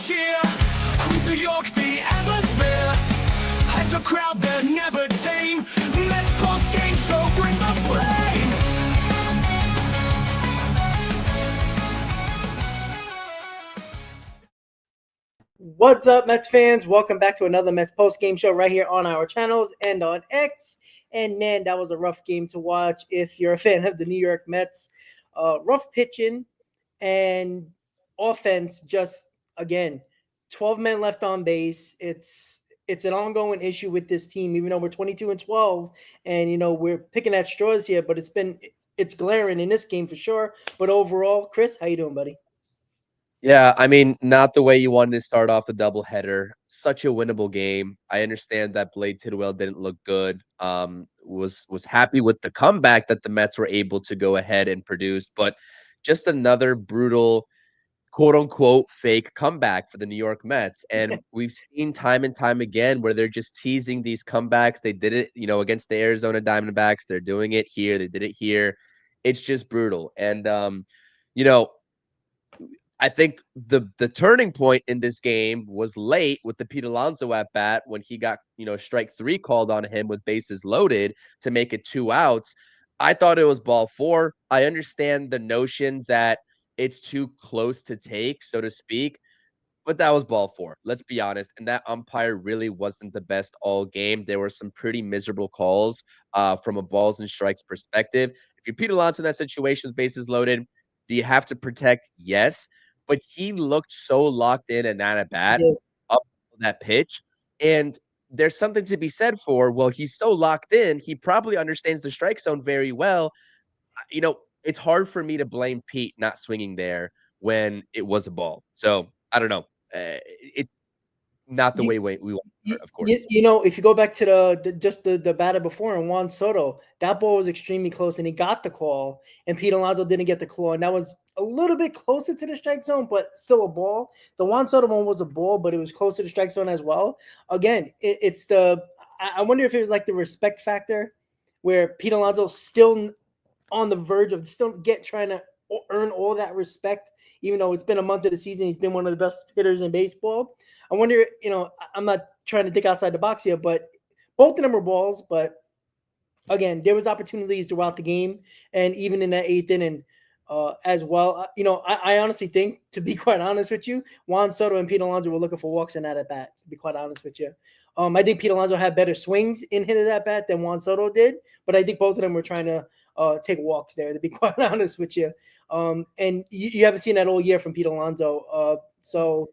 cheer. Queens of York, the atmosphere. At the crowd, they're never tame. Mets PostGame Show brings the flame. What's up, Mets fans? Welcome back to another Mets post-game show right here on our channels and on X. And man, that was a rough game to watch if you're a fan of the New York Mets. Rough pitching and offense. Just again, 12 men left on base. It's an ongoing issue with this team, even though we're 22-12, and we're picking at straws here. But it's glaring in this game for sure. But overall, Chris, how you doing, buddy? Yeah, I mean, not the way you wanted to start off the doubleheader. Such a winnable game. I understand that Blade Tidwell didn't look good. Was happy with the comeback that the Mets were able to go ahead and produce, but just another brutal, quote unquote, fake comeback for the New York Mets. And we've seen time and time again where they're just teasing these comebacks. They did it, against the Arizona Diamondbacks. They're doing it here. They did it here. It's just brutal. And you know, I think the turning point in this game was late with the Pete Alonso at bat when he got, strike 3 called on him with bases loaded to make it 2 outs. I thought it was ball 4. I understand the notion that it's too close to take, so to speak, but that was ball 4. Let's be honest. And that umpire really wasn't the best all game. There were some pretty miserable calls from a balls and strikes perspective. If you're Pete Alonso in that situation with bases loaded, do you have to protect? Yes. But he looked so locked in and not at bat up that pitch. And there's something to be said for, well, he's so locked in, he probably understands the strike zone very well. It's hard for me to blame Pete not swinging there when it was a ball. So I don't know. It's not the way we want, of course. If you go back to the batter before and Juan Soto, that ball was extremely close and he got the call, and Pete Alonso didn't get the claw, and that was a little bit closer to the strike zone, but still a ball. The Juan Soto one was a ball, but it was close to the strike zone as well. Again, I wonder if it was like the respect factor where Pete Alonso still on the verge of trying to earn all that respect, even though it's been a month of the season. He's been one of the best hitters in baseball. I wonder, I'm not trying to think outside the box here, but both of them were balls. But again, there was opportunities throughout the game, and even in that 8th inning as well. I honestly think, to be quite honest with you, Juan Soto and Pete Alonso were looking for walks in that at bat. To be quite honest with you, I think Pete Alonso had better swings in his at bat than Juan Soto did, but I think both of them were trying to take walks there, to be quite honest with you. And you haven't seen that all year from Pete Alonso. So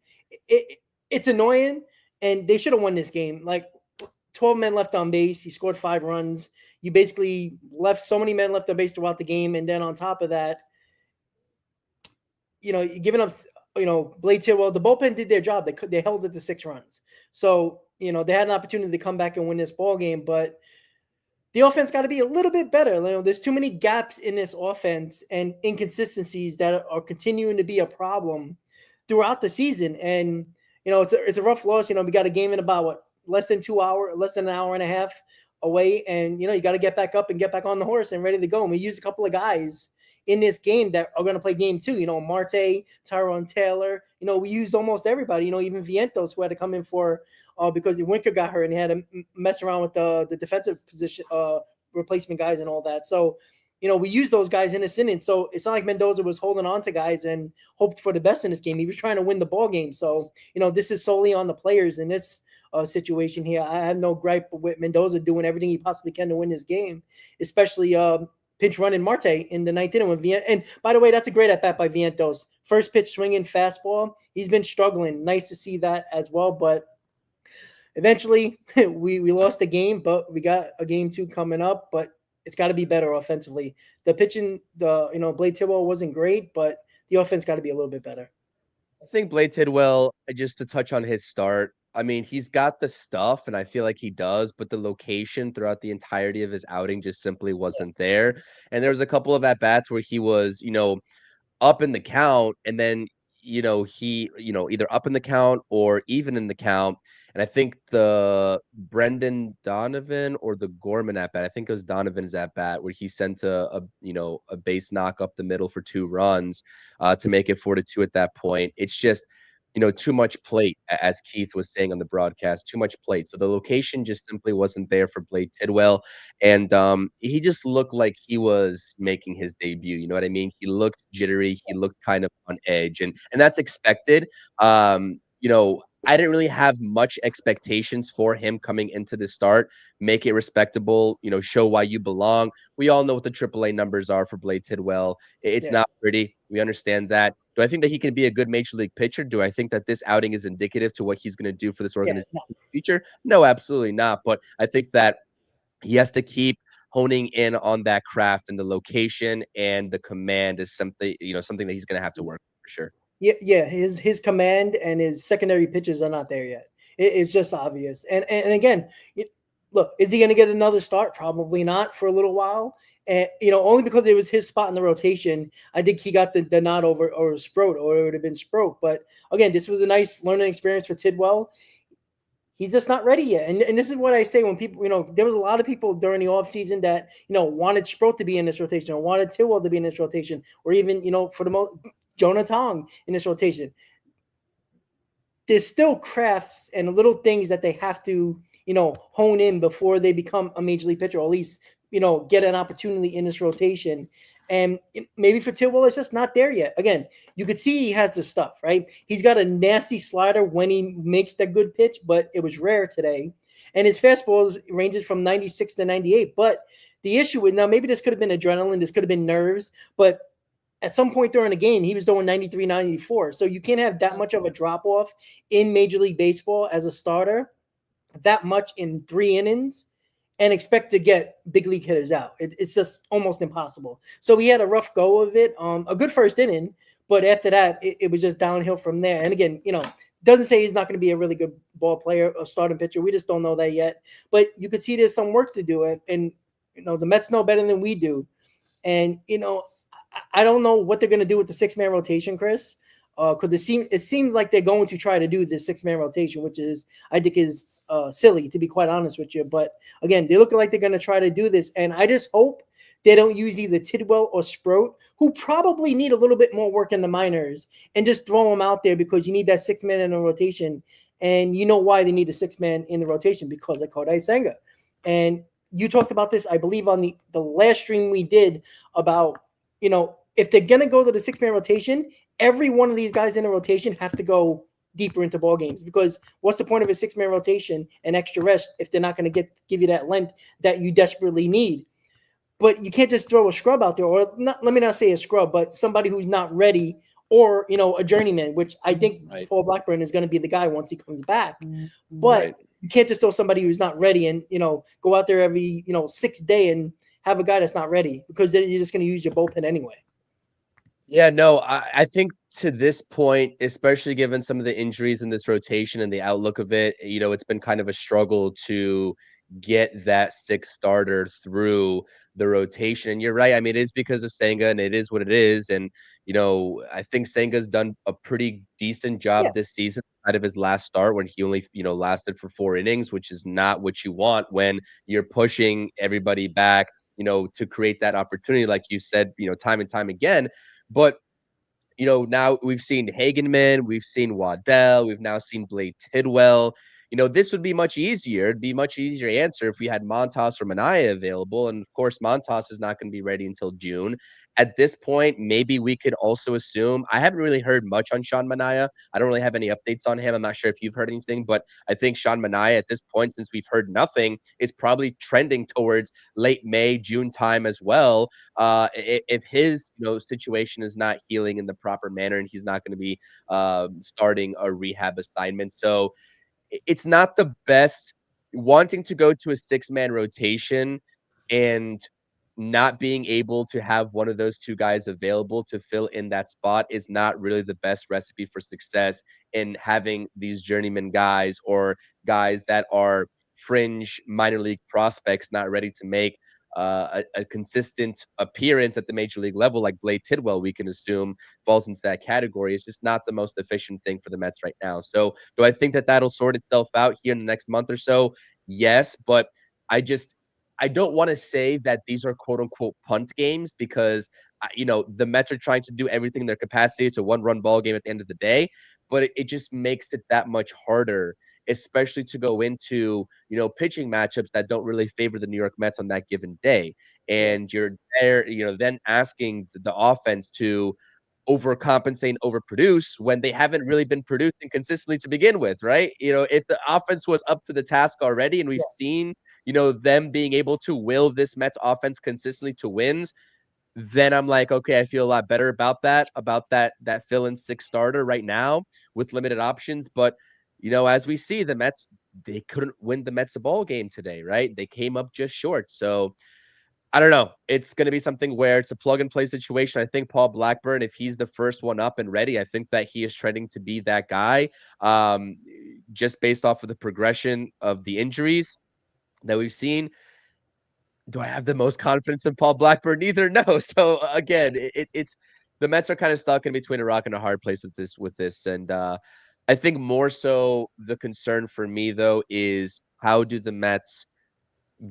it's annoying, and they should have won this game. Like 12 men left on base. You scored 5 runs. You basically left so many men left on base throughout the game. And then on top of that, you're giving up, Blade Tidwell. The bullpen did their job. They held it to 6 runs. So, they had an opportunity to come back and win this ball game, but the offense got to be a little bit better. There's too many gaps in this offense and inconsistencies that are continuing to be a problem throughout the season. And, it's a rough loss. We got a game in about less than an hour and a half away. And, you got to get back up and get back on the horse and ready to go. And we used a couple of guys in this game that are going to play game 2, Marte, Tyrone Taylor, we used almost everybody, even Vientos, who had to come in for, because Winker got hurt and he had to mess around with the defensive position, replacement guys and all that. So, we used those guys in this inning. So it's not like Mendoza was holding on to guys and hoped for the best in this game. He was trying to win the ball game. So, this is solely on the players in this situation here. I have no gripe with Mendoza doing everything he possibly can to win this game, especially pinch running Marte in the 9th inning with Vientos. And by the way, that's a great at bat by Vientos. First pitch swinging fastball. He's been struggling. Nice to see that as well. But eventually we lost the game, but we got a game 2 coming up. But it's got to be better offensively. The pitching, Blade Tidwell wasn't great, but the offense got to be a little bit better. I think Blade Tidwell, just to touch on his start, I mean, he's got the stuff, and I feel like he does, but the location throughout the entirety of his outing just simply wasn't there. And there was a couple of at-bats where he was, up in the count, and then, he, either up in the count or even in the count. And I think the Brendan Donovan or the Gorman at bat, I think it was Donovan's at bat, where he sent a base knock up the middle for 2 runs to make it 4-2 at that point. It's just too much plate, as Keith was saying on the broadcast, too much plate. So the location just simply wasn't there for Blade Tidwell. And he just looked like he was making his debut. You know what I mean? He looked jittery. He looked kind of on edge. And that's expected. I didn't really have much expectations for him coming into the start. Make it respectable, show why you belong. We all know what the AAA numbers are for Blade Tidwell. It's Yeah, not pretty. We understand that. Do I think that he can be a good major league pitcher? Do I think that this outing is indicative to what he's going to do for this yeah, organization no, in the future? No, absolutely not. But I think that he has to keep honing in on that craft, and the location and the command is something that he's going to have to work on for sure. yeah, yeah. His command and his secondary pitches are not there yet. It's just obvious. And again, look, is he going to get another start? Probably not for a little while. And only because it was his spot in the rotation, I think he got the nod over or Sproat, or it would have been Sproat. But again, this was a nice learning experience for Tidwell. He's just not ready yet. And this is what I say when people, there was a lot of people during the offseason that, wanted Sproat to be in this rotation, or wanted Tidwell to be in this rotation, or even, for the most, Jonah Tong in this rotation. There's still crafts and little things that they have to, hone in before they become a major league pitcher, or at least, get an opportunity in this rotation. And maybe for Tidwell, it's just not there yet. Again, you could see he has the stuff, right? He's got a nasty slider when he makes that good pitch, but it was rare today. And his fastball ranges from 96 to 98. But the issue with, now, maybe this could have been adrenaline, this could have been nerves, but at some point during the game, he was doing 93, 94. So you can't have that much of a drop off in Major League Baseball as a starter, that much in 3 innings, and expect to get big league hitters out. It's just almost impossible. So he had a rough go of it. A good first inning, but after that, it was just downhill from there. And again, doesn't say he's not going to be a really good ball player or starting pitcher. We just don't know that yet. But you could see there's some work to do. And the Mets know better than we do. And, I don't know what they're going to do with the 6-man rotation, Chris, because it seems like they're going to try to do this 6-man rotation, which I think is silly, to be quite honest with you. But again, they look like they're going to try to do this, and I just hope they don't use either Tidwell or Sproat, who probably need a little bit more work in the minors, and just throw them out there, because you need that 6-man in the rotation, and you know why they need a 6-man in the rotation, because of Kodai Senga. And you talked about this, I believe, on the last stream we did about, if they're going to go to the 6-man rotation, every one of these guys in the rotation have to go deeper into ball games, because what's the point of a 6-man rotation and extra rest if they're not going to give you that length that you desperately need? But you can't just throw a scrub out there, or not, let me not say a scrub, but somebody who's not ready, or, a journeyman, which I think Right. Paul Blackburn is going to be the guy once he comes back. But Right. you can't just throw somebody who's not ready and, go out there every, 6th day and have a guy that's not ready, because then you're just going to use your bullpen anyway. Yeah, no, I think to this point, especially given some of the injuries in this rotation and the outlook of it, it's been kind of a struggle to get that 6th starter through the rotation. And you're right. I mean, it is because of Senga, and it is what it is. And, I think Senga's done a pretty decent Yeah. job this season out of his last start, when he only, lasted for 4 innings, which is not what you want when you're pushing everybody back, to create that opportunity, like you said, time and time again. But now we've seen Hagenman, we've seen Waddell, we've now seen Blade Tidwell. This would be much easier. It'd be much easier answer if we had Montas or Manaya available. And of course, Montas is not going to be ready until June. At this point, maybe we could also assume, I haven't really heard much on Sean Manaya. I don't really have any updates on him. I'm not sure if you've heard anything, but I think Sean Manaya at this point, since we've heard nothing, is probably trending towards late May, June time as well. If his situation is not healing in the proper manner, and he's not going to be starting a rehab assignment. So it's not the best. Wanting to go to a 6-man rotation and not being able to have one of those 2 guys available to fill in that spot is not really the best recipe for success in having these journeyman guys, or guys that are fringe minor league prospects, not ready to make a consistent appearance at the major league level, like Blade Tidwell, we can assume falls into that category. It's just not the most efficient thing for the Mets right now. So do I think that that'll sort itself out here in the next month or so? Yes, but I just, I don't want to say that these are quote unquote punt games, because the Mets are trying to do everything in their capacity to 1-run ball game at the end of the day. but it just makes it that much harder, especially to go into, pitching matchups that don't really favor the New York Mets on that given day. Yeah. And you're there, then asking the offense to overcompensate and overproduce when they haven't really been producing consistently to begin with, right? If the offense was up to the task already and we've Yeah. seen, them being able to will this Mets offense consistently to wins, then I'm like, okay, I feel a lot better about that fill-in six starter right now with limited options. But as we see, the Mets, they couldn't win the Mets a ball game today, right? They came up just short. So I don't know. It's going to be something where it's a plug and play situation. I think Paul Blackburn, if he's the first one up and ready, I think that he is trending to be that guy. Just based off of the progression of the injuries that we've seen. Do I have the most confidence in Paul Blackburn? Neither. No. So again, it's the Mets are kind of stuck in between a rock and a hard place with this. And I think more so the concern for me though is how do the Mets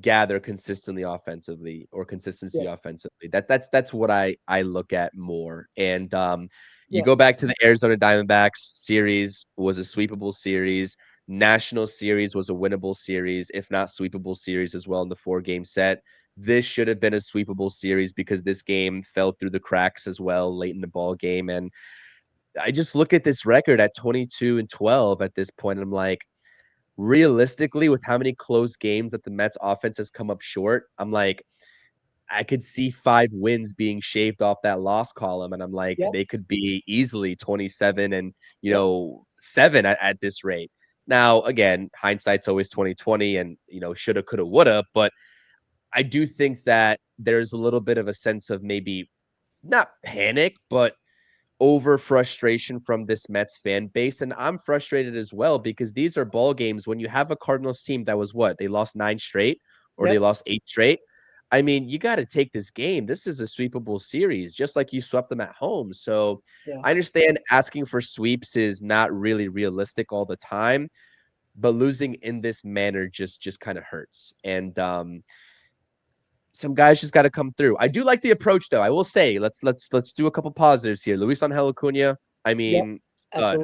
gather consistently offensively or consistency Yeah. offensively. That's what I look at more. And you Yeah. go back to the Arizona Diamondbacks series was a sweepable series. National series was a winnable series, if not sweepable series as well in the 4-game set. This should have been a sweepable series because this game fell through the cracks as well late in the ball game. And I just look at this record at 22-12 at this point. And I'm like, realistically, with how many close games that the Mets offense has come up short, I'm like, I could see 5 wins being shaved off that loss column. And I'm like, Yeah. they could be easily 27 and, Yeah. 7 at this rate. Now, again, hindsight's always 2020 and, shoulda, coulda, woulda. But I do think that there's a little bit of a sense of maybe not panic, but over frustration from this Mets fan base. And I'm frustrated as well because these are ball games when you have a Cardinals team that was what? They lost 9 straight or they Yep. lost 8 straight. I mean, you got to take this game. This is a sweepable series, just like you swept them at home. So Yeah. I understand asking for sweeps is not really realistic all the time, but losing in this manner just kind of hurts. And some guys just got to come through. I do like the approach, though. I will say, let's do a couple positives here. Luis Angel Acuna, I Yep. mean, stud.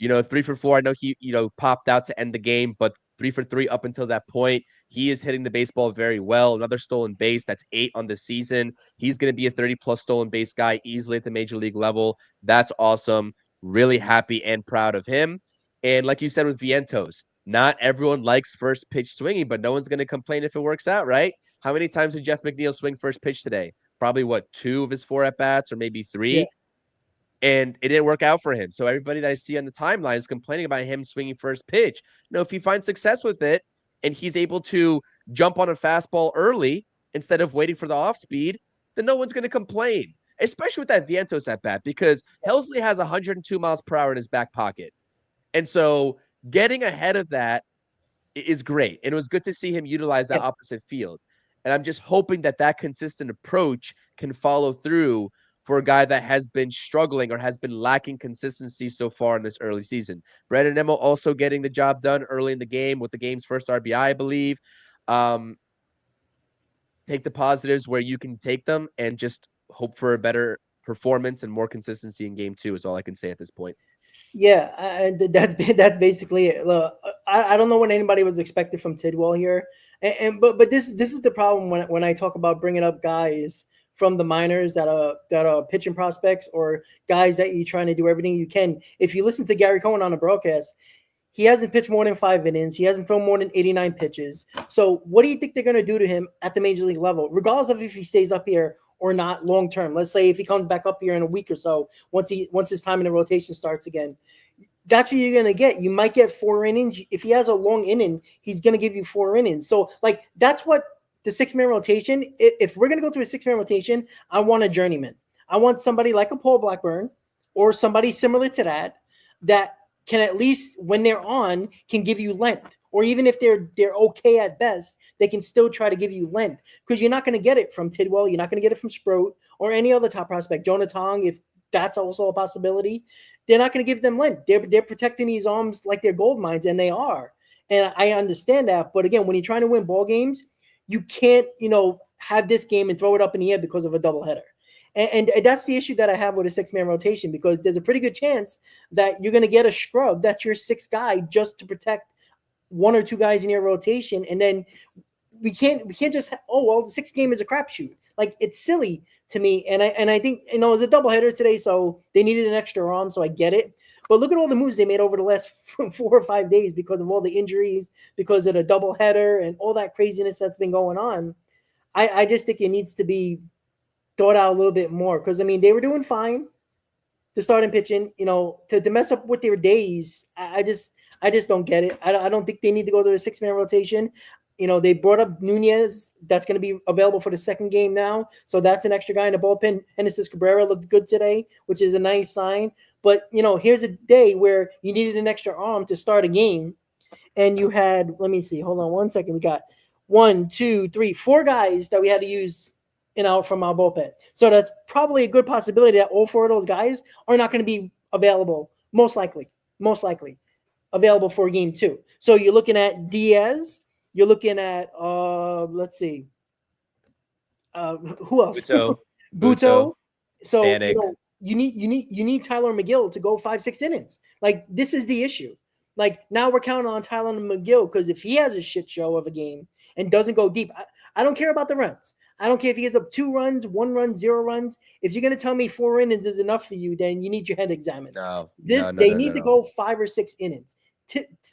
Absolutely. 3 for 4. I know he, popped out to end the game, but 3 for 3 up until that point. He is hitting the baseball very well. Another stolen base. That's 8 on the season. He's going to be a 30-plus stolen base guy easily at the major league level. That's awesome. Really happy and proud of him. And like you said with Vientos, not everyone likes first pitch swinging, but no one's going to complain if it works out, right? How many times did Jeff McNeil swing first pitch today? Probably 2 of his 4 at bats or maybe 3. Yeah. And it didn't work out for him. So everybody that I see on the timeline is complaining about him swinging first pitch. If he finds success with it and he's able to jump on a fastball early instead of waiting for the off speed, then no one's going to complain, especially with that Vientos at bat because Helsley has 102 miles per hour in his back pocket. And so getting ahead of that is great. And it was good to see him utilize that Yeah. opposite field. And I'm just hoping that that consistent approach can follow through for a guy that has been struggling or has been lacking consistency so far in this early season. Brandon Nimmo also getting the job done early in the game with the game's first RBI, I believe. Take the positives where you can take them and just hope for a better performance and more consistency in game 2 is all I can say at this point. Yeah, and that's basically it. Look, I don't know what anybody was expected from Tidwell here, but this is the problem when I talk about bringing up guys from the minors that are pitching prospects or guys that you're trying to do everything you can. If you listen to Gary Cohen on the broadcast, he hasn't pitched more than 5 innings. He hasn't thrown more than 89 pitches. So what do you think they're going to do to him at the major league level, regardless of if he stays up here or not long term? Let's say if he comes back up here in a week or so, once his time in the rotation starts again, that's what you're going to get. You might get 4 innings. If he has a long inning, he's going to give you 4 innings. So like that's what the 6-man rotation. If we're going to go to a 6-man rotation, I want a journeyman. I want somebody like a Paul Blackburn or somebody similar to that can at least when they're on can give you length, or even if they're okay at best, they can still try to give you length because you're not going to get it from Tidwell. You're not going to get it from Sproat or any other top prospect. Jonah Tong, if that's also a possibility, they're not going to give them length. They're protecting these arms like they're gold mines, and they are. And I understand that. But again, when you're trying to win ball games, you can't, have this game and throw it up in the air because of a doubleheader. And that's the issue that I have with a 6-man rotation, because there's a pretty good chance that you're going to get a scrub that's your sixth guy just to protect one or two guys in your rotation, and then we can't just oh well, the 6th game is a crapshoot. Like, it's silly to me, and I think, you know, it's a doubleheader today, so they needed an extra arm, so I get it. But look at all the moves they made over the last 4 or 5 days because of all the injuries, because of the doubleheader and all that craziness that's been going on. I just think it needs to be thought out a little bit more, because I mean, they were doing fine to start and pitching, you know, to mess up with their days. I just don't get it. I don't think they need to go to a 6-man rotation. You know, they brought up Nunez. That's going to be available for the 2nd game now. So that's an extra guy in the bullpen. Genesis Cabrera looked good today, which is a nice sign. But, you know, here's a day where you needed an extra arm to start a game. And you had, let me see, hold on one second. We got 1, 2, 3, 4 guys that we had to use from our bullpen. So that's probably a good possibility that all 4 of those guys are not going to be available, most likely available for game 2. So you're looking at Diaz. You're looking at let's see, who else? Buto. So Stanek. You need Tyler Megill to go 5-6 innings. Like, this is the issue. Like, now we're counting on Tyler Megill, because if he has a shit show of a game and doesn't go deep, I don't care about the runs. I don't care if he gives up 2 runs, 1 run, 0 runs. If you're going to tell me 4 innings is enough for you, then you need your head examined. They need to go 5 or 6 innings.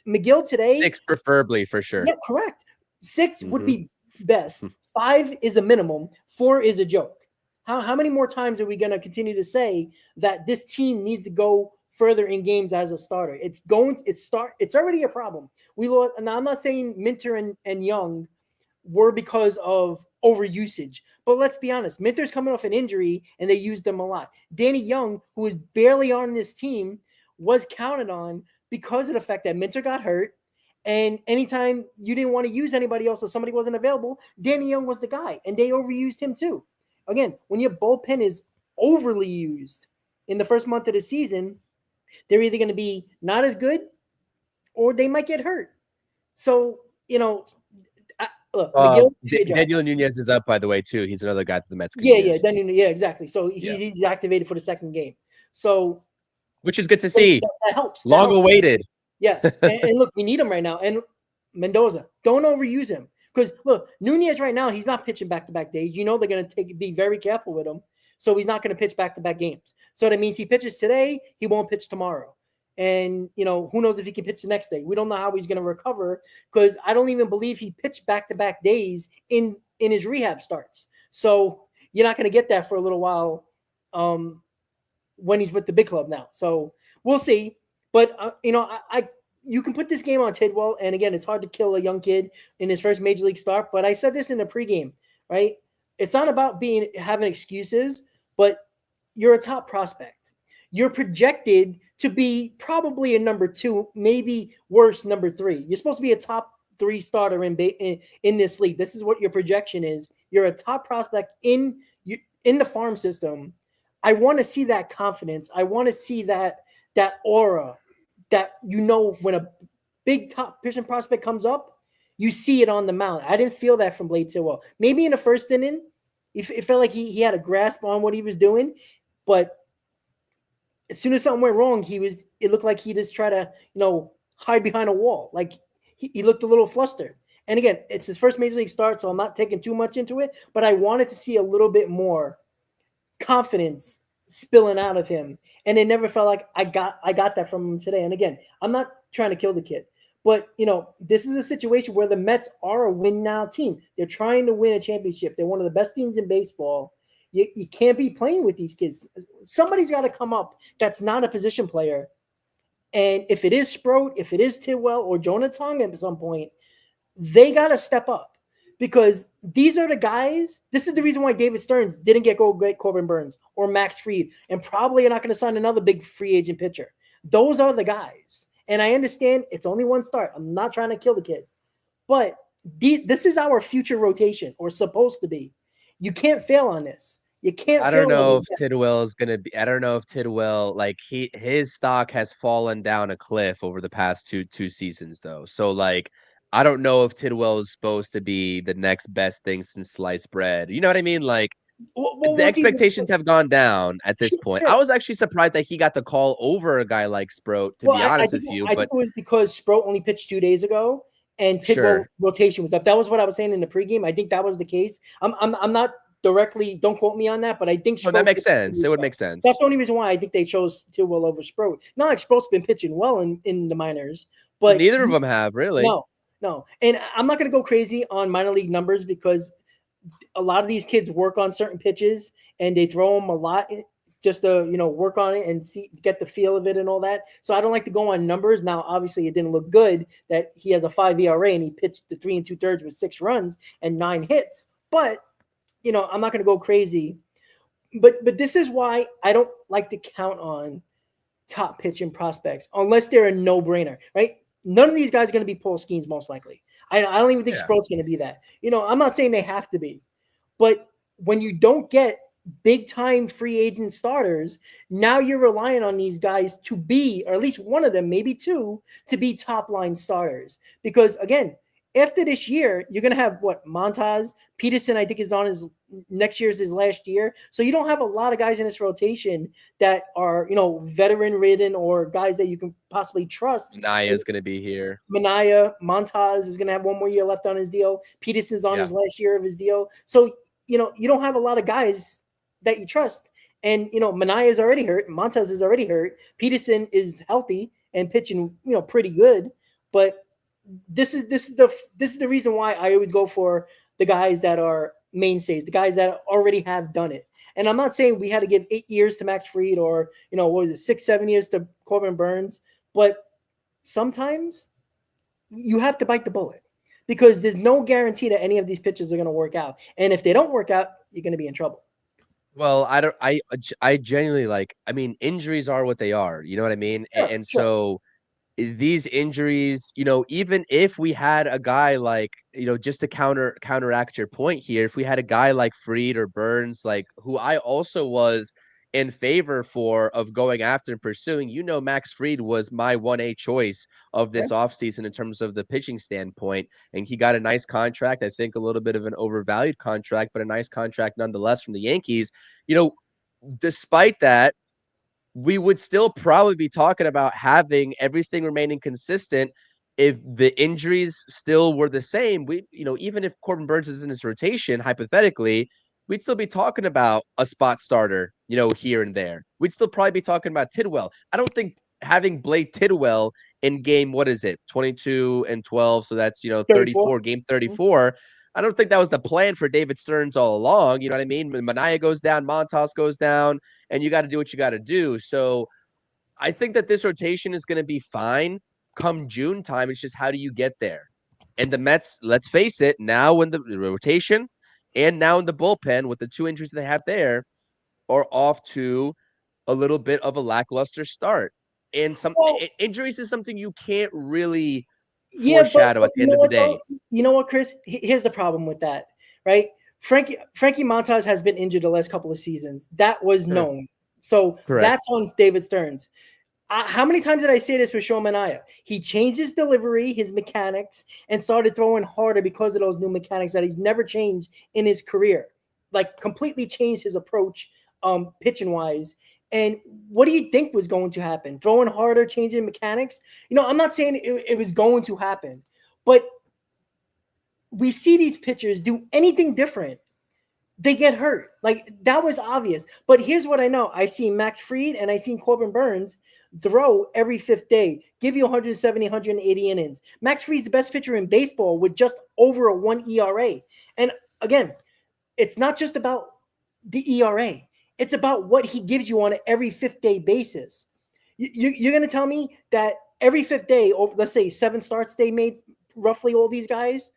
Megill today, 6 preferably, for sure. Yeah, correct. 6 would be best. 5 is a minimum. 4 is a joke. How many more times are we going to continue to say that this team needs to go further in games as a starter? It's already a problem. We lost, and I'm not saying Minter and Young were because of overusage, but let's be honest. Minter's coming off an injury, and they used him a lot. Danny Young, who is barely on this team, was counted on because of the fact that Minter got hurt. And anytime you didn't want to use anybody else or somebody wasn't available, Danny Young was the guy, and they overused him too. Again, when your bullpen is overly used in the first month of the season, they're either going to be not as good or they might get hurt. So, you know, look, Daniel Nunez is up, by the way, too. He's another guy that the Mets can use. Yeah, exactly. So he's activated for the 2nd game. So, which is good to see. That helps. Long awaited. Yes. and look, we need him right now. And Mendoza, don't overuse him. Because look, Nunez right now, he's not pitching back-to-back days. You know they're going to be very careful with him. So he's not going to pitch back-to-back games. So that means he pitches today, he won't pitch tomorrow. And, you know, who knows if he can pitch the next day. We don't know how he's going to recover, because I don't even believe he pitched back-to-back days in his rehab starts. So you're not going to get that for a little while when he's with the big club now. So we'll see. But, you know, you can put this game on Tidwell, and again, it's hard to kill a young kid in his first major league start. But I said this in the pregame, right? It's not about having excuses, but you're a top prospect. You're projected to be probably a number 2, maybe worse, number 3. You're supposed to be a top 3 starter in this league. This is what your projection is. You're a top prospect in the farm system. I want to see that confidence. I want to see that aura. That, you know, when a big top pitching prospect comes up, you see it on the mound. I didn't feel that from Blade Tidwell. Maybe in the first inning, it felt like he had a grasp on what he was doing, but as soon as something went wrong, it looked like he just tried to, you know, hide behind a wall. Like, he looked a little flustered. And again, it's his first major league start, so I'm not taking too much into it, but I wanted to see a little bit more confidence spilling out of him, and it never felt like I got that from him today. And again, I'm not trying to kill the kid, but you know, this is a situation where the Mets are a win now team. They're trying to win a championship. They're one of the best teams in baseball. You can't be playing with these kids. Somebody's got to come up that's not a position player, and if it is Sproat, if it is Tidwell or Jonah Tong at some point, they got to step up. Because these are the guys. This is the reason why David Stearns didn't get Corbin Burns or Max Fried, and probably are not going to sign another big free agent pitcher. Those are the guys. And I understand it's only one start. I'm not trying to kill the kid. But this is our future rotation, or supposed to be. You can't fail on this. You can't. I don't know if Tidwell is going to be. I don't know if Tidwell, like, his stock has fallen down a cliff over the past two seasons, though. So, like, I don't know if Tidwell is supposed to be the next best thing since sliced bread. You know what I mean? Like, Well, the we'll see. expectations have gone down at this point. Sure. I was actually surprised that he got the call over a guy like Sproat, to Well, be honest with you. I think But it was because Sproat only pitched 2 days ago, and Tidwell sure, rotation was up. That was what I was saying in the pregame. I think that was the case. I'm not directly. Don't quote me on that, but I think no, that Sproat makes pitched 2 sense. days It would ago. make sense. That's the only reason why I think they chose Tidwell over Sproat. Not like Sproat's been pitching well in the minors, but Neither of them have really. no. And I'm not going to go crazy on minor league numbers because a lot of these kids work on certain pitches and they throw them a lot just to work on it and get the feel of it and all that. So I don't like to go on numbers. Now, obviously, it didn't look good that he has a 5 ERA and he pitched the 3 2/3 with 6 runs and 9 hits. But I'm not going to go crazy. But this is why I don't like to count on top pitching prospects unless they're a no-brainer, right? None of these guys are going to be Paul Skeens most likely. I don't even think Sproat's going to be that. I'm not saying they have to be, but when you don't get big-time free agent starters, now you're relying on these guys to be, or at least one of them, maybe two, to be top-line starters. Because again, after this year, you're going to have Montaz, Peterson, I think is on his next year's his last year. So you don't have a lot of guys in this rotation that are, veteran ridden or guys that you can possibly trust. Naya is going to be here. Montaz is going to have 1 more year left on his deal. Peterson's on his last year of his deal. So, you don't have a lot of guys that you trust. And, Manaya is already hurt. Montaz is already hurt. Peterson is healthy and pitching, pretty good. But this is the reason why I always go for the guys that are mainstays, the guys that already have done it. And I'm not saying we had to give 8 years to Max Fried or, what was it, 6-7 years to Corbin Burns, but sometimes you have to bite the bullet because there's no guarantee that any of these pitches are going to work out. And if they don't work out, you're going to be in trouble. Well, I genuinely injuries are what they are. You know what I mean? Sure. So these injuries, even if we had a guy like, just to counteract your point here, if we had a guy like Fried or Burns, like who I also was in favor of going after and pursuing, Max Fried was my 1A choice of this offseason in terms of the pitching standpoint. And he got a nice contract. I think a little bit of an overvalued contract, but a nice contract nonetheless from the Yankees. Despite that, we would still probably be talking about having everything remaining consistent if the injuries still were the same. Even if Corbin Burns is in his rotation, hypothetically, we'd still be talking about a spot starter, here and there. We'd still probably be talking about Tidwell. I don't think having Blake Tidwell in game, 22 and 12, so that's 34, game 34. I don't think that was the plan for David Stearns all along. You know what I mean? Manaya goes down, Montas goes down, and you got to do what you got to do. So I think that this rotation is going to be fine come June time. It's just how do you get there? And the Mets, let's face it, now in the rotation and now in the bullpen with the 2 injuries they have there, are off to a little bit of a lackluster start. And injuries is something you can't really foreshadow at the end of the day. You know what, Chris? Here's the problem with that, right? Frankie Montas has been injured the last couple of seasons. That was known. So that's on David Stearns. How many times did I say this with Sean Manaea? He changed his delivery, his mechanics, and started throwing harder because of those new mechanics that he's never changed in his career. Like completely changed his approach pitching wise. And what do you think was going to happen? Throwing harder, changing mechanics? I'm not saying it was going to happen, but we see these pitchers do anything different, they get hurt. Like that was obvious. But here's what I know. I seen Max Fried and I seen Corbin Burns throw every 5th day, give you 170, 180 innings. Max Fried's the best pitcher in baseball with just over a 1 ERA. And again, it's not just about the ERA. It's about what he gives you on an every 5th day basis. You're going to tell me that every 5th day, or let's say 7 starts they made, roughly all these guys,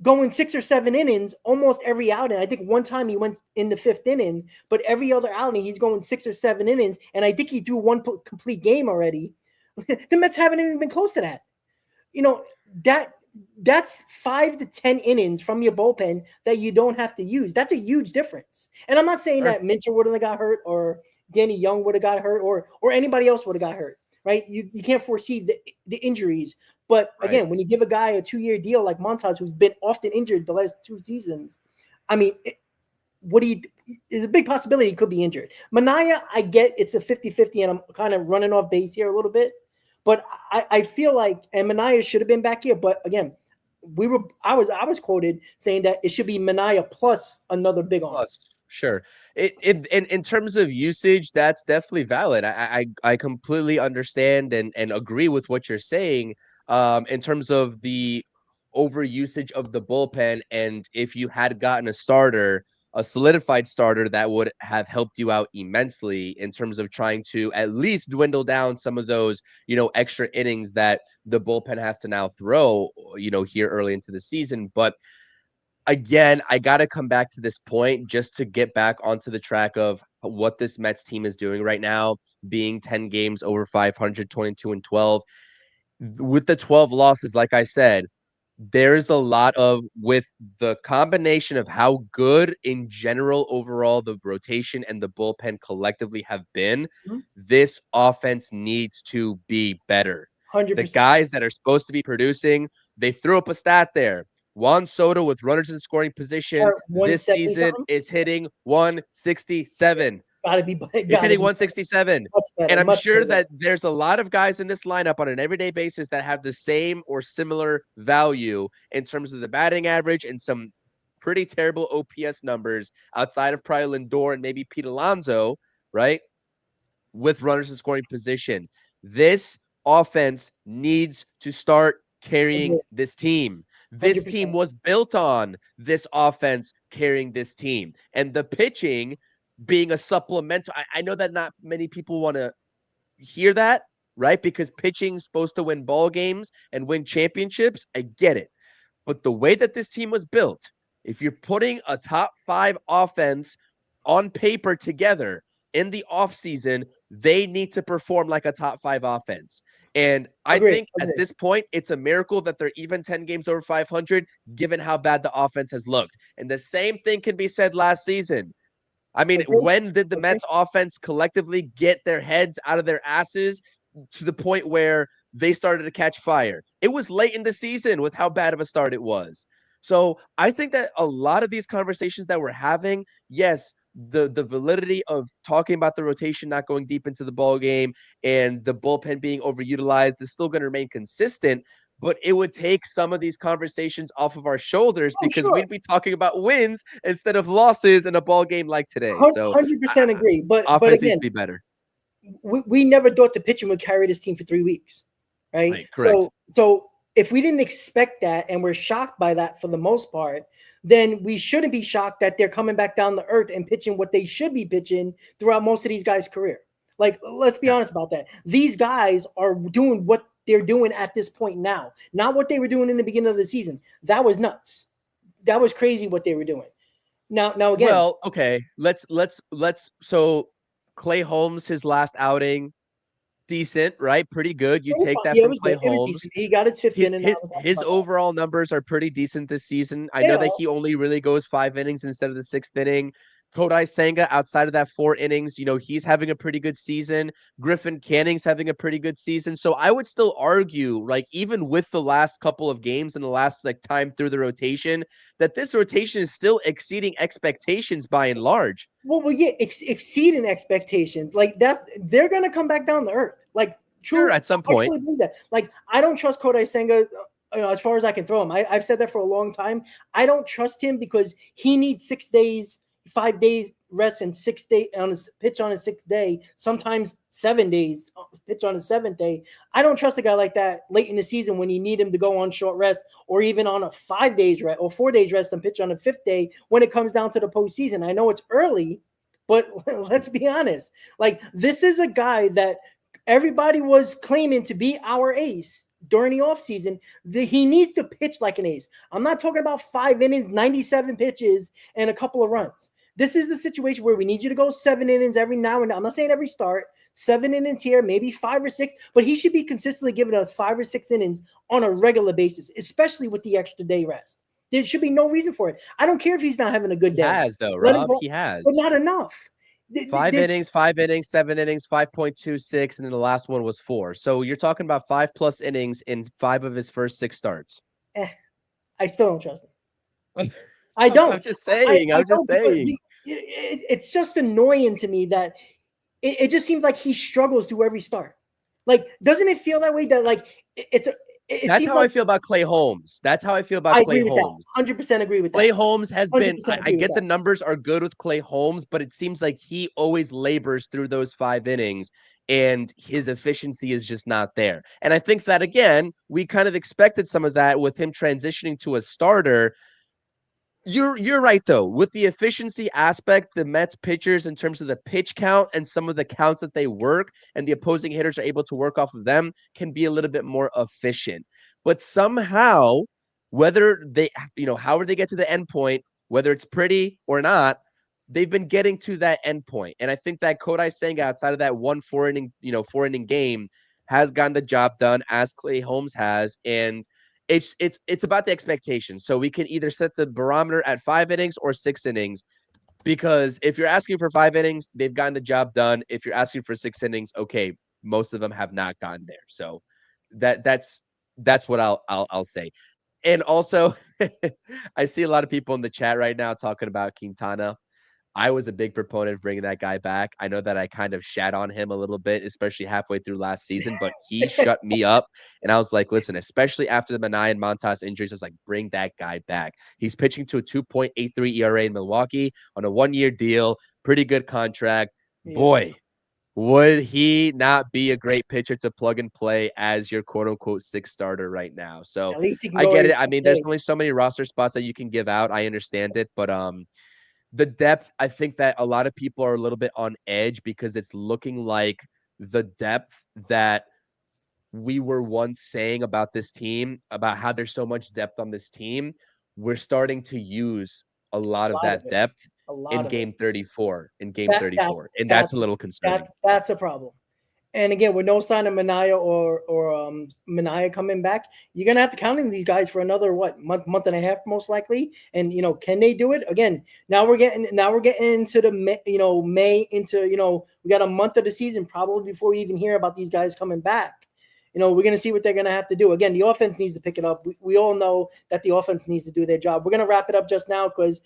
going 6 or 7 innings almost every outing. I think one time he went in the 5th inning, but every other outing he's going 6 or 7 innings, and I think he threw 1 complete game already. The Mets haven't even been close to that. That's 5 to 10 innings from your bullpen that you don't have to use. That's a huge difference. And I'm not saying that Minter would have got hurt or Danny Young would have got hurt or anybody else would have got hurt, right? You can't foresee the injuries. But again, when you give a guy a 2-year deal like Montas, who's been often injured the last 2 seasons, I mean, There's a big possibility he could be injured. Manaea, I get it's a 50-50, and I'm kind of running off base here a little bit. But I feel like, and Manaea should have been back here. But again, I was quoted saying that it should be Manaea plus another big arm. Plus, sure. In terms of usage, that's definitely valid. I completely understand and agree with what you're saying. In terms of the overusage of the bullpen, and if you had gotten a solidified starter, that would have helped you out immensely in terms of trying to at least dwindle down some of those, extra innings that the bullpen has to now throw, here early into the season. But again, I got to come back to this point just to get back onto the track of what this Mets team is doing right now, being 10 games over 500, 22-12. With the 12 losses, like I said, there's a lot of, with the combination of how good in general overall the rotation and the bullpen collectively have been, this offense needs to be better. 100%. The guys that are supposed to be producing, they threw up a stat there. Juan Soto with runners in scoring position this season is hitting 167. He's hitting 167. And I'm sure that there's a lot of guys in this lineup on an everyday basis that have the same or similar value in terms of the batting average and some pretty terrible OPS numbers outside of probably Lindor and maybe Pete Alonso, right? With runners in scoring position. This offense needs to start carrying this team. This 100%. team was built on this offense carrying this team. And the pitching being a supplemental. I know that not many people want to hear that, right? Because pitching's supposed to win ball games and win championships. I get it. But the way that this team was built, if you're putting a top 5 offense on paper together in the offseason, they need to perform like a top 5 offense. And I think at this point, it's a miracle that they're even 10 games over 500, given how bad the offense has looked. And the same thing can be said last season. I mean, when did the Mets offense collectively get their heads out of their asses to the point where they started to catch fire? It was late in the season with how bad of a start it was. So I think that a lot of these conversations that we're having, yes, the validity of talking about the rotation not going deep into the ball game and the bullpen being overutilized is still going to remain consistent. But it would take some of these conversations off of our shoulders because we'd be talking about wins instead of losses in a ball game like today. So 100% agree. But offense again, needs to be better. We never thought the pitching would carry this team for 3 weeks, right? Correct. So if we didn't expect that and we're shocked by that for the most part, then we shouldn't be shocked that they're coming back down to earth and pitching what they should be pitching throughout most of these guys' career. Like, let's be honest about that. These guys are doing what they're doing at this point now, not what they were doing in the beginning of the season. That was nuts. That was crazy what they were doing. Now again. Well, okay. Let's so Clay Holmes, his last outing, decent, right? Pretty good. You take that from Clay Holmes. He got his 5th inning. His overall numbers are pretty decent this season. I know that he only really goes 5 innings instead of the 6th inning. Kodai Senga, outside of that 4 innings, he's having a pretty good season. Griffin Canning's having a pretty good season. So I would still argue, like, even with the last couple of games and the last time through the rotation, that this rotation is still exceeding expectations by and large. Well, yeah, exceeding expectations. Like that, they're gonna come back down to earth. Like, sure, at some point. I truly believe that. Like, I don't trust Kodai Senga. As far as I can throw him, I've said that for a long time. I don't trust him because he needs 6 days. 5-day rest and 6 day on his pitch on his 6th day, sometimes 7 days pitch on his 7th day. I don't trust a guy like that late in the season when you need him to go on short rest or even on a 5 days rest or 4 days rest and pitch on the 5th day when it comes down to the postseason. I know it's early, but let's be honest. Like, this is a guy that everybody was claiming to be our ace during the offseason. He needs to pitch like an ace. I'm not talking about 5 innings, 97 pitches, and a couple of runs. This is the situation where we need you to go 7 innings every now and then. I'm not saying every start, 7 innings here, maybe 5 or 6, but he should be consistently giving us 5 or 6 innings on a regular basis, especially with the extra day rest. There should be no reason for it. I don't care if he's not having a good day. He has, though, Rob. He has. But not enough. 5 innings, 7 innings, 5.26, and then the last one was 4. So you're talking about 5+ innings in 5 of his first 6 starts. I still don't trust him. I don't. I'm just saying. it's just annoying to me that it just seems like he struggles to every start. Like, doesn't it feel that way? That like it That's seems how like I feel about Clay Holmes. That's how I feel about I Clay agree with that. Holmes. 100% agree with Clay that. Holmes has been, 100% I agree with get the that. numbers are good with Clay Holmes, but it seems like he always labors through those 5 innings and his efficiency is just not there. And I think that, again, we kind of expected some of that with him transitioning to a starter. You're right though. With the efficiency aspect, the Mets pitchers in terms of the pitch count and some of the counts that they work and the opposing hitters are able to work off of them can be a little bit more efficient. But somehow, whether they, however they get to the end point, whether it's pretty or not, they've been getting to that end point. And I think that Kodai Senga, outside of that 4 inning game, has gotten the job done as Clay Holmes has. And it's about the expectation. So we can either set the barometer at 5 innings or 6 innings, because if you're asking for 5 innings, they've gotten the job done. If you're asking for 6 innings, okay, most of them have not gotten there. So that's what I'll say. And also, I see a lot of people in the chat right now talking about Quintana. I was a big proponent of bringing that guy back. I know that I kind of shat on him a little bit, especially halfway through last season, but he shut me up. And I was like, listen, especially after the Manaea and Montas injuries, I was like, bring that guy back. He's pitching to a 2.83 ERA in Milwaukee on a 1-year deal. Pretty good contract. Boy, would he not be a great pitcher to plug and play as your quote unquote 6 starter right now? So At least he can I go get every it. I mean, there's day. only so many roster spots that you can give out. I understand it, but the depth, I think that a lot of people are a little bit on edge because it's looking like the depth that we were once saying about this team, about how there's so much depth on this team. We're starting to use a lot A of lot of that it. depth A lot in of it. game 34, That, 34. And that's a little concerning. that's a problem. And again, with no sign of Manaea or Manaea coming back, you're gonna have to count in these guys for another month and a half most likely. And can they do it again? Now we're getting into the May into we got a month of the season probably before we even hear about these guys coming back. We're gonna see what they're gonna have to do. Again, the offense needs to pick it up. We all know that the offense needs to do their job. We're gonna wrap it up just now because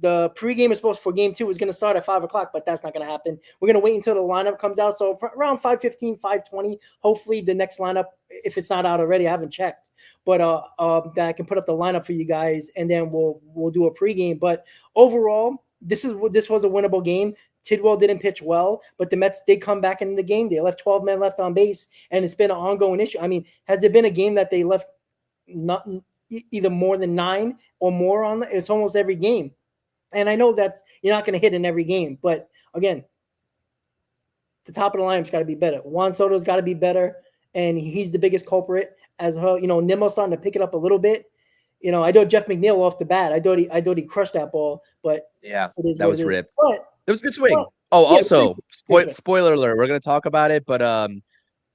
the pregame is supposed for game 2 is going to start at 5:00, but that's not going to happen. We're going to wait until the lineup comes out. So around 5:15, 5:20, hopefully the next lineup, if it's not out already, I haven't checked, but that I can put up the lineup for you guys, and then we'll do a pregame. But overall, this was a winnable game. Tidwell didn't pitch well, but the Mets did come back into the game. They left 12 men left on base, and it's been an ongoing issue. I mean, has there been a game that they left not either more than 9 or more on? It's almost every game. And I know that you're not going to hit in every game, but again, the top of the lineup's got to be better. Juan Soto's got to be better, and he's the biggest culprit. As well, Nimmo's starting to pick it up a little bit. I know Jeff McNeil off the bat. I thought he crushed that ball, but Yeah, that was ripped. But it was a good swing. yeah, Also, good. spoiler alert, we're going to talk about it, but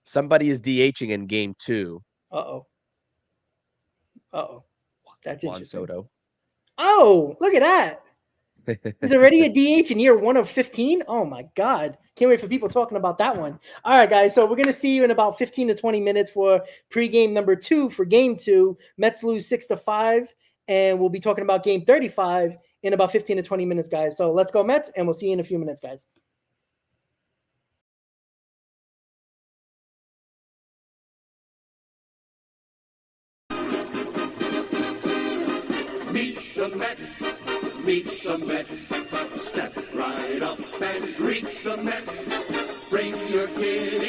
somebody is DHing in game 2. Uh-oh. That's Juan interesting. Soto. Oh, look at that. He's already a DH in year 1 of 15. Oh my God. Can't wait for people talking about that one. All right, guys. So we're going to see you in about 15 to 20 minutes for pregame number 2 for game 2. Mets lose 6-5. And we'll be talking about game 35 in about 15 to 20 minutes, guys. So let's go Mets, and we'll see you in a few minutes, guys. Meet the Mets, meet the Mets. Step right up and greet the Mets. Bring your kid